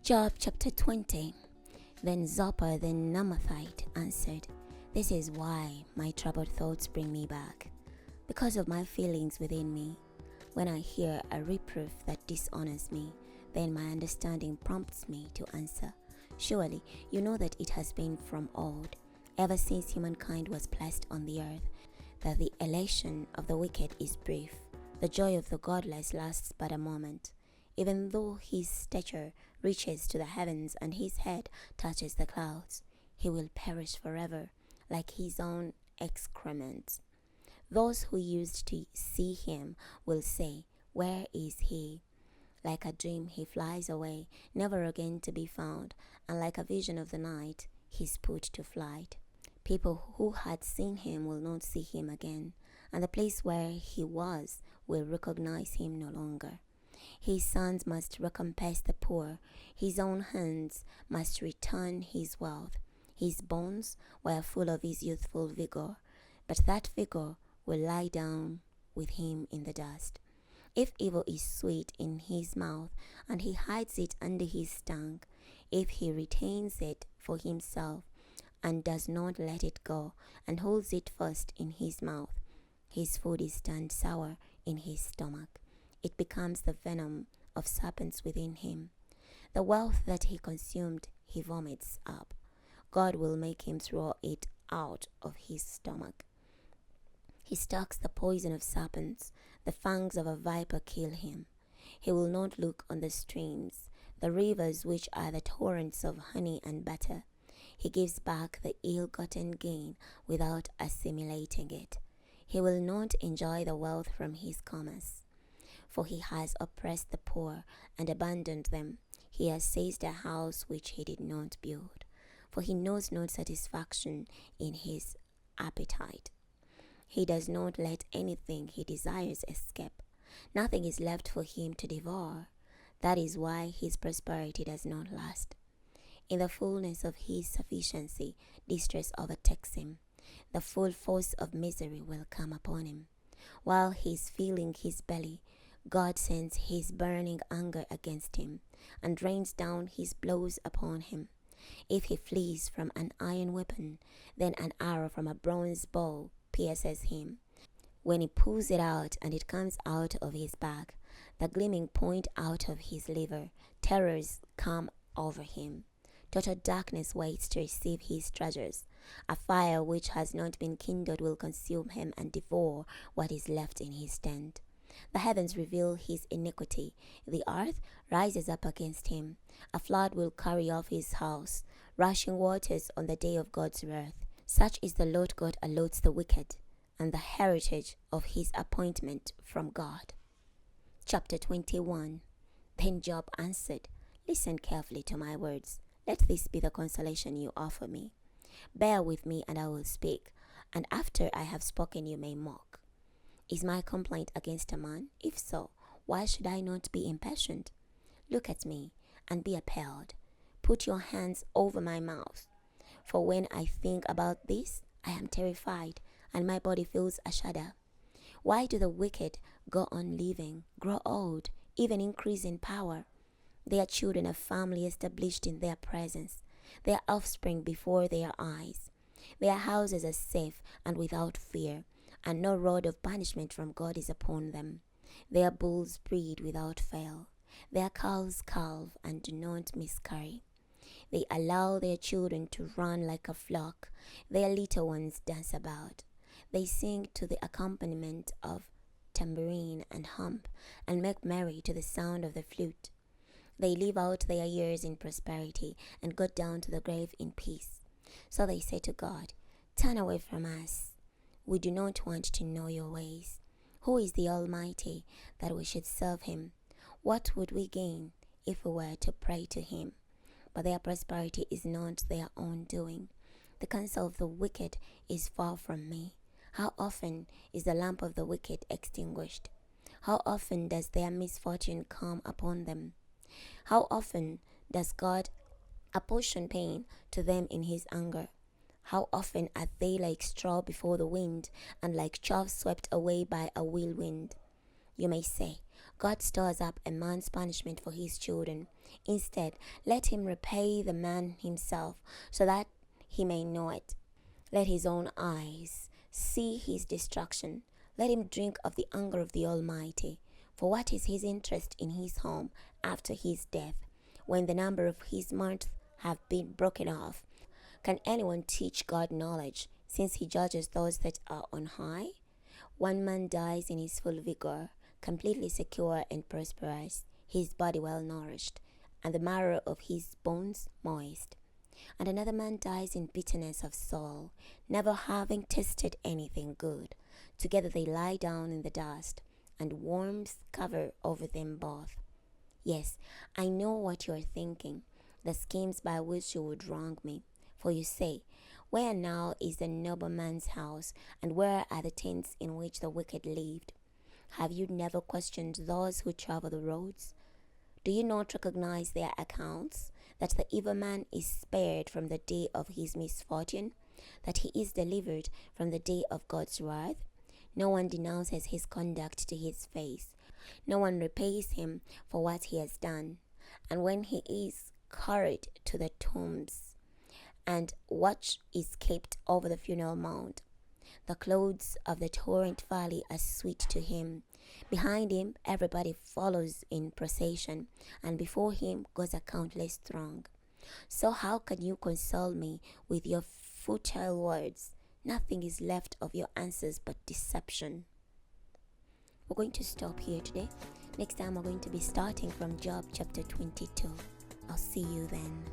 Job chapter 20. Then Zophar the Naamathite answered, "This is why my troubled thoughts bring me back, because of my feelings within me. When I hear a reproof that dishonors me, then my understanding prompts me to answer. Surely you know that it has been from old, ever since humankind was placed on the earth, that the elation of the wicked is brief. The joy of the godless lasts but a moment. Even though his stature reaches to the heavens and his head touches the clouds, he will perish forever, like his own excrement. Those who used to see him will say, 'Where is he?' Like a dream he flies away, never again to be found, and like a vision of the night, he is put to flight. People who had seen him will not see him again, and the place where he was will recognize him no longer. His sons must recompense the poor. His own hands must return his wealth. His bones were full of his youthful vigor, but that vigor will lie down with him in the dust. If evil is sweet in his mouth, and he hides it under his tongue, if he retains it for himself, and does not let it go, and holds it fast in his mouth, his food is turned sour in his stomach. It becomes the venom of serpents within him. The wealth that he consumed he vomits up. God will make him throw it out of his stomach. He sucks the poison of serpents. The fangs of a viper kill him. He will not look on the streams, the rivers which are the torrents of honey and butter. He gives back the ill-gotten gain without assimilating it. He will not enjoy the wealth from his commerce. For he has oppressed the poor and abandoned them. He has seized a house which he did not build. For he knows not satisfaction in his appetite. He does not let anything he desires escape. Nothing is left for him to devour. That is why his prosperity does not last. In the fullness of his sufficiency, distress overtakes him. The full force of misery will come upon him. While he is filling his belly, God sends his burning anger against him, and rains down his blows upon him. If he flees from an iron weapon, then an arrow from a bronze bow pierces him. When he pulls it out and it comes out of his back, the gleaming point out of his liver, terrors come over him. Total darkness waits to receive his treasures. A fire which has not been kindled will consume him and devour what is left in his tent. The heavens reveal his iniquity. The earth rises up against him. A flood will carry off his house, rushing waters on the day of God's wrath. Such is the Lord God allots the wicked, and the heritage of his appointment from God. Chapter 21. Then Job answered, "Listen carefully to my words. Let this be the consolation you offer me. Bear with me, and I will speak, and after I have spoken you may mock. Is my complaint against a man? If so, why should I not be impatient? Look at me, and be appalled. Put your hands over my mouth. For when I think about this, I am terrified, and my body feels a shudder. Why do the wicked go on living, grow old, even increase in power? Their children are firmly established in their presence, their offspring before their eyes. Their houses are safe and without fear, and no rod of punishment from God is upon them. Their bulls breed without fail. Their cows calve and do not miscarry. They allow their children to run like a flock. Their little ones dance about. They sing to the accompaniment of tambourine and harp, and make merry to the sound of the flute. They live out their years in prosperity, and go down to the grave in peace. So they say to God, 'Turn away from us. We do not want to know your ways. Who is the Almighty that we should serve him? What would we gain if we were to pray to him?' But their prosperity is not their own doing. The counsel of the wicked is far from me. How often is the lamp of the wicked extinguished? How often does their misfortune come upon them? How often does God apportion pain to them in his anger? How often are they like straw before the wind, and like chaff swept away by a whirlwind? You may say, God stores up a man's punishment for his children. Instead, let him repay the man himself, so that he may know it. Let his own eyes see his destruction. Let him drink of the anger of the Almighty. For what is his interest in his home after his death, when the number of his months have been broken off? Can anyone teach God knowledge, since he judges those that are on high? One man dies in his full vigor, completely secure and prosperous, his body well nourished, and the marrow of his bones moist. And another man dies in bitterness of soul, never having tasted anything good. Together they lie down in the dust, and worms cover over them both. Yes, I know what you are thinking, the schemes by which you would wrong me. For you say, where now is the noble man's house, and where are the tents in which the wicked lived? Have you never questioned those who travel the roads? Do you not recognize their accounts, that the evil man is spared from the day of his misfortune, that he is delivered from the day of God's wrath? No one denounces his conduct to his face. No one repays him for what he has done. And when he is carried to the tombs, and watch is kept over the funeral mound, the clothes of the torrent valley are sweet to him. Behind him everybody follows in procession, and before him goes a countless throng. So how can you console me with your futile words? Nothing is left of your answers but deception. We're going to stop here today. Next time we're going to be starting from Job chapter 22. I'll see you then.